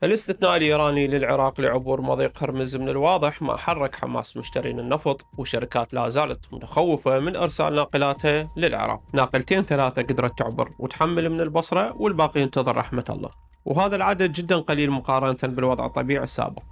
الاستثناء الإيراني للعراق لعبور مضيق هرمز من الواضح ما حرك حماس مشترين النفط، وشركات لا زالت متخوفة من إرسال ناقلاتها للعراق. ناقلتين ثلاثة قدرت تعبر وتحمل من البصرة، والباقي ينتظر رحمة الله، وهذا العدد جدا قليل مقارنة بالوضع الطبيعي السابق،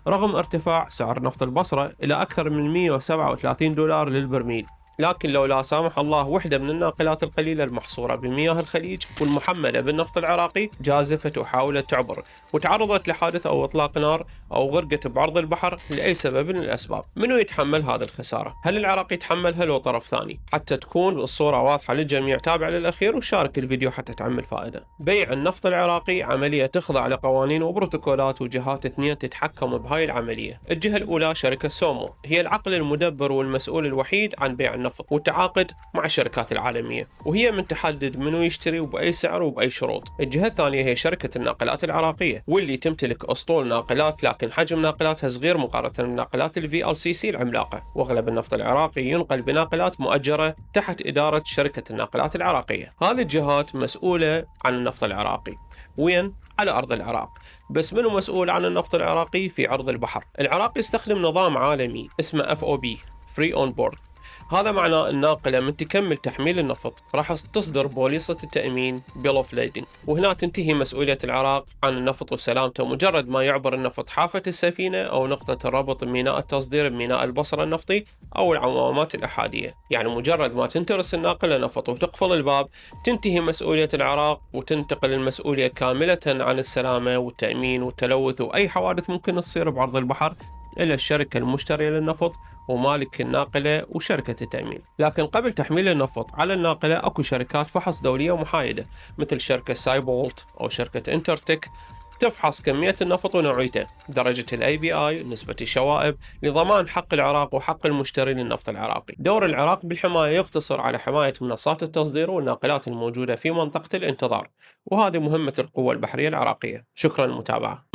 رغم ارتفاع سعر نفط البصرة إلى أكثر من 137 دولار للبرميل. لكن لو لا سامح الله وحدة من الناقلات القليلة المحصورة بمياه الخليج والمحملة بالنفط العراقي جازفت وحاولت تعبر وتعرضت لحادث أو إطلاق نار أو غرقت بعرض البحر لأي سبب من الأسباب، منو يتحمل هذه الخسارة؟ هل العراق يتحملها لو طرف ثاني؟ حتى تكون الصورة واضحة للجميع تابع للأخير وشارك الفيديو حتى تعمل فائدة. بيع النفط العراقي عملية تخضع لقوانين وبروتوكولات وجهات اثنين تتحكم بهاي العملية. الجهة الأولى شركة سومو، هي العقل المدبر والمسؤول الوحيد عن بيع النفط والتعاقد مع الشركات العالمية، وهي من تحدد منو يشتري وبأي سعر وبأي شروط. الجهة الثانية هي شركة الناقلات العراقية، واللي تمتلك أسطول ناقلات لكن حجم ناقلاتها صغير مقارنة بناقلات VLCC العملاقة، واغلب النفط العراقي ينقل بناقلات مؤجرة تحت إدارة شركة الناقلات العراقية. هذه الجهات مسؤولة عن النفط العراقي وين؟ على أرض العراق. بس منو مسؤول عن النفط العراقي في عرض البحر؟ العراق يستخدم نظام عالمي اسمه FOB Free On Board. هذا معناه الناقلة من تكمل تحميل النفط راح تصدر بوليصة التأمين Bill of Lading، وهنا تنتهي مسؤولية العراق عن النفط وسلامته مجرد ما يعبر النفط حافة السفينة أو نقطة الربط بميناء التصدير بميناء البصرة النفطي أو العوامات الأحادية. يعني مجرد ما تنترس الناقلة نفط وتقفل الباب تنتهي مسؤولية العراق وتنتقل المسؤولية كاملة عن السلامة والتأمين والتلوث وأي حوادث ممكن تصير بعرض البحر إلى الشركة المشترية للنفط ومالك الناقلة وشركة التأمين. لكن قبل تحميل النفط على الناقلة أكو شركات فحص دولية ومحايدة مثل شركة سايبولت أو شركة انترتك تفحص كمية النفط ونوعيته، درجة API، نسبة الشوائب، لضمان حق العراق وحق المشتري للنفط العراقي. دور العراق بالحماية يقتصر على حماية منصات التصدير والناقلات الموجودة في منطقة الانتظار، وهذه مهمة القوة البحرية العراقية. شكرا للمتابعة.